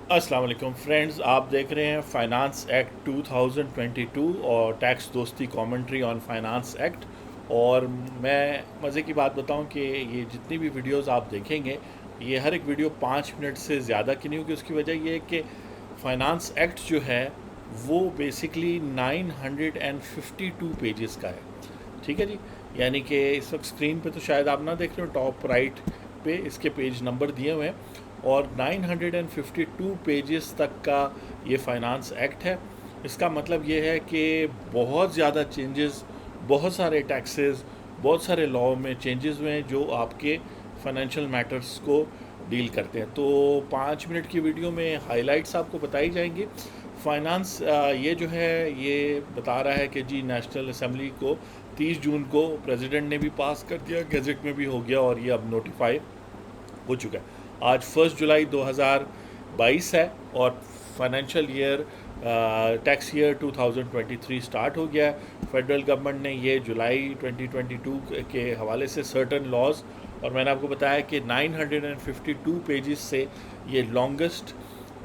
अस्सलाम वालेकुम फ्रेंड्स, आप देख रहे हैं फाइनेंस एक्ट 2022 और टैक्स दोस्ती कमेंट्री ऑन फाइनेंस एक्ट। और मैं मज़े की बात बताऊं कि ये जितनी भी वीडियोस आप देखेंगे, ये हर एक वीडियो 5 मिनट से ज़्यादा की नहीं होगी। उसकी वजह ये है कि फाइनेंस एक्ट जो है वो बेसिकली 952 पेजेस का है। ठीक है जी। यानी कि इस वक्त स्क्रीन पे तो शायद आप ना देख रहे हो, टॉप राइट पे इसके पेज नंबर दिए हुए हैं और 952 पेजेस तक का ये फाइनेंस एक्ट है। इसका मतलब ये है कि बहुत ज़्यादा चेंजेस, बहुत सारे टैक्सेस, बहुत सारे लॉ में चेंजेस हुए हैं जो आपके फाइनेंशियल मैटर्स को डील करते हैं। तो 5 मिनट की वीडियो में हाइलाइट्स आपको बताई जाएंगी। फाइनेंस ये जो है ये बता रहा है कि जी नेशनल असेंबली को 30 जून को प्रेसिडेंट ने भी पास कर दिया, गैजेट में भी हो गया और ये अब नोटिफाई हो चुका है। आज 1 जुलाई 2022 है और financial year tax year 2023 start हो गया है। फेडरल गवर्नमेंट ने ये जुलाई 2022 के हवाले से सर्टन लॉज, और मैंने आपको बताया कि 952 पेजेस से ये लॉन्गेस्ट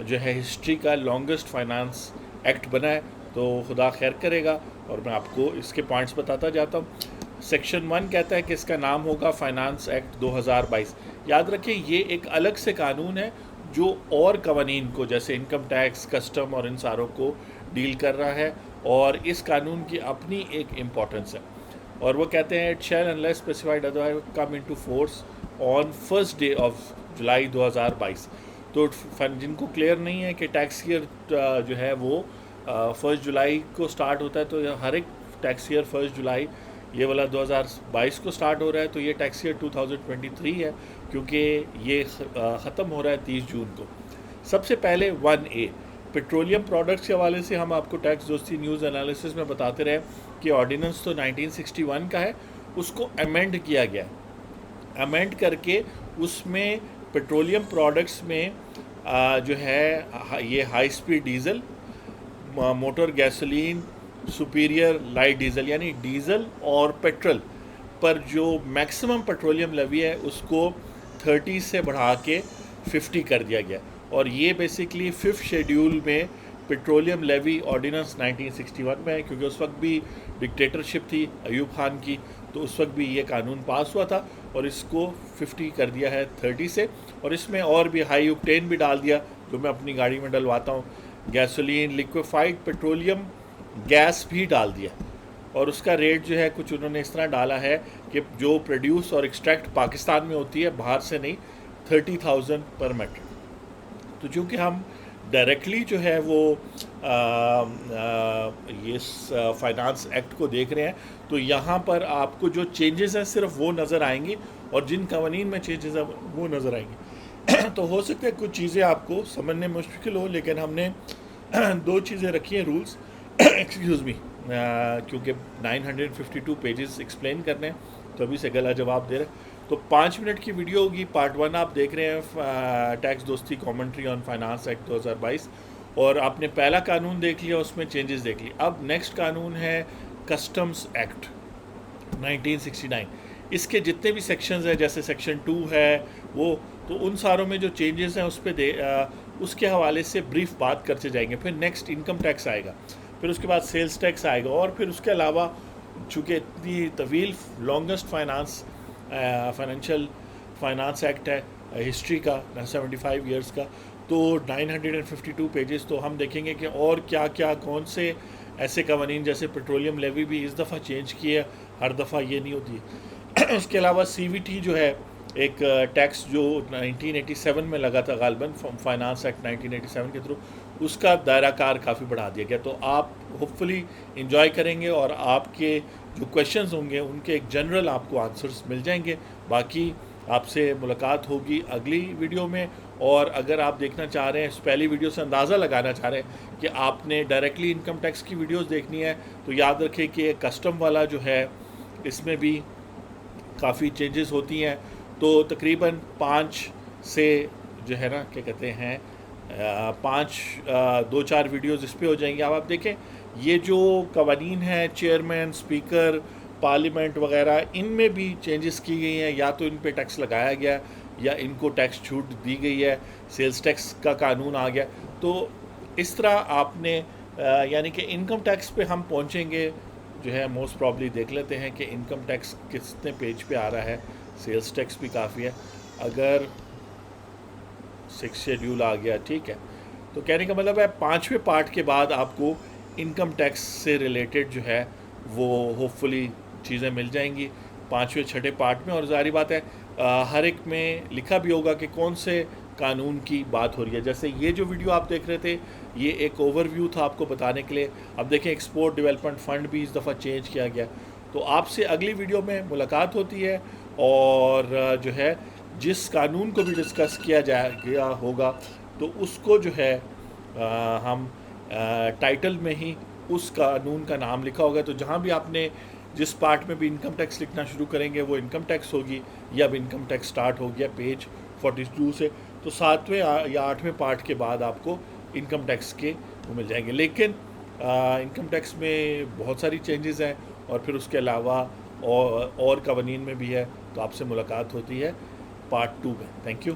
जो है हिस्ट्री का लॉन्गेस्ट फाइनेंस एक्ट बना है। तो खुदा खैर करेगा और मैं आपको इसके पॉइंट्स बताता जाता हूँ। सेक्शन 1 कहता है कि इसका नाम होगा फाइनेंस एक्ट 2022। याद रखिए ये एक अलग से कानून है जो और कवानीन को जैसे इनकम टैक्स, कस्टम और इन सारों को डील कर रहा है, और इस कानून की अपनी एक इम्पोर्टेंस है। और वो कहते हैं it shall unless specified otherwise come into force on first day of July 2022। तो जिनको क्लियर नहीं है कि टैक्स ईयर जो है वो 1 जुलाई को स्टार्ट होता है, तो हर एक टैक्स ईयर 1 जुलाई, ये वाला 2022 को स्टार्ट हो रहा है, तो ये टैक्स ईयर 2023 है क्योंकि ये ख़त्म हो रहा है 30 जून को। सबसे पहले 1A पेट्रोलियम प्रोडक्ट्स के हवाले से हम आपको टैक्स दोस्ती न्यूज़ एनालिसिस में बताते रहे कि ऑर्डिनेंस तो 1961 का है, उसको अमेंड किया गया है। अमेंड करके उसमें पेट्रोलियम प्रोडक्ट्स में जो है ये high speed diesel, motor gasoline, superior light diesel यानी डीजल और पेट्रोल पर जो मैक्सिमम पेट्रोलियम लेवी है उसको 30 से बढ़ा के 50 कर दिया गया। और ये बेसिकली 5th शेड्यूल में पेट्रोलियम लेवी ऑर्डिनेंस 1961 में है, क्योंकि उस वक्त भी डिक्टेटरशिप थी अयूब खान की, तो उस वक्त भी ये कानून पास हुआ था और इसको 50 कर दिया है 30 से। और इसमें और भी हाई ऑक्टेन भी डाल दिया जो मैं अपनी गाड़ी में डलवाता हूँ, गैसोलीन, लिक्विफाइड पेट्रोलियम गैस भी डाल दिया। और उसका रेट जो है कुछ उन्होंने इस तरह डाला है कि जो प्रोड्यूस और एक्सट्रैक्ट पाकिस्तान में होती है, बाहर से नहीं, 30,000 पर मेट्रिक। तो चूँकि हम डायरेक्टली जो है वो ये फाइनेंस एक्ट को देख रहे हैं, तो यहाँ पर आपको जो चेंजेस हैं सिर्फ वो नज़र आएंगी और जिन कवानीन में चेंजेस हैं वो नज़र आएंगी। तो हो सकता है कुछ चीज़ें आपको समझने में मुश्किल हो, लेकिन हमने दो चीज़ें रखी हैं रूल्स एक्सक्यूज़ मी, क्योंकि 952 पेजेस एक्सप्लेन करने हैं, तो अभी से गला जवाब दे रहे हैं। तो 5 मिनट की वीडियो होगी। पार्ट 1 आप देख रहे हैं टैक्स दोस्ती कमेंट्री ऑन फाइनेंस एक्ट 2022, और आपने पहला कानून देख लिया, उसमें चेंजेस देख लिए। अब नेक्स्ट कानून है कस्टम्स एक्ट 1969। इसके जितने भी सेक्शंस हैं, जैसे सेक्शन 2 है वो, तो उन सारों में जो चेंजेस हैं उस पर उसके हवाले से ब्रीफ बात करते जाएंगे। फिर नेक्स्ट इनकम टैक्स आएगा, फिर उसके बाद सेल्स टैक्स आएगा, और फिर उसके अलावा चूँकि इतनी तवील लॉन्गेस्ट फाइनेंशियल फाइनेंस एक्ट है हिस्ट्री का 75 इयर्स का, तो 952 पेजेस। तो हम देखेंगे कि और क्या क्या कौन से ऐसे कवानीन, जैसे पेट्रोलियम लेवी भी इस दफ़ा चेंज की है, हर दफ़ा ये नहीं होती है। उसके अलावा CVT जो है एक टैक्स जो 1987 में लगा था गालबन फाइनेंस एक्ट 1987 के थ्रू, उसका दायरा कार काफ़ी बढ़ा दिया गया। तो आप होपफुली इंजॉय करेंगे और आपके जो क्वेश्चंस होंगे उनके एक जनरल आपको आंसर्स मिल जाएंगे। बाकी आपसे मुलाकात होगी अगली वीडियो में। और अगर आप देखना चाह रहे हैं, इस पहली वीडियो से अंदाज़ा लगाना चाह रहे हैं कि आपने डायरेक्टली इनकम टैक्स की वीडियोस देखनी है, तो याद रखें कि कस्टम वाला जो है इसमें भी काफ़ी चेंजेस होती हैं। तो तकरीबन 5 से जो है ना क्या कहते हैं 2-4 वीडियोस इस पे हो जाएंगी। अब आप देखें ये जो कवानीन है, चेयरमैन, स्पीकर, पार्लियामेंट वगैरह, इनमें भी चेंजेस की गई हैं, या तो इन पे टैक्स लगाया गया या इनको टैक्स छूट दी गई है, सेल्स टैक्स का कानून आ गया। तो इस तरह आपने यानी कि इनकम टैक्स पे हम पहुंचेंगे जो है मोस्ट प्रॉब्ली। देख लेते हैं कि इनकम टैक्स कितने पेज पे आ रहा है। सेल्स टैक्स भी काफ़ी है। अगर 6 शेड्यूल आ गया, ठीक है। तो कहने का मतलब है 5वें पार्ट के बाद आपको इनकम टैक्स से रिलेटेड जो है वो होपफुली चीज़ें मिल जाएंगी 5वें 6ठे पार्ट में। और ज़ाहिर बात है हर एक में लिखा भी होगा कि कौन से कानून की बात हो रही है। जैसे ये जो वीडियो आप देख रहे थे, ये एक ओवरव्यू था आपको बताने के लिए। अब देखें एक्सपोर्ट डेवलपमेंट फ़ंड भी इस दफ़ा चेंज किया गया। तो आपसे अगली वीडियो में मुलाकात होती है और जो है जिस कानून को भी डिस्कस किया गया होगा तो उसको जो है हम टाइटल में ही उस कानून का नाम लिखा होगा। तो जहाँ भी आपने जिस पार्ट में भी इनकम टैक्स लिखना शुरू करेंगे वो इनकम टैक्स होगी, या अब इनकम टैक्स स्टार्ट हो गया पेज 42 से, तो 7वें या 8वें पार्ट के बाद आपको इनकम टैक्स के वो मिल जाएंगे। लेकिन इनकम टैक्स में बहुत सारी चेंजेस हैं और फिर उसके अलावा और कवानीन में भी है। तो आपसे मुलाकात होती है पार्ट 2 में। Thank you.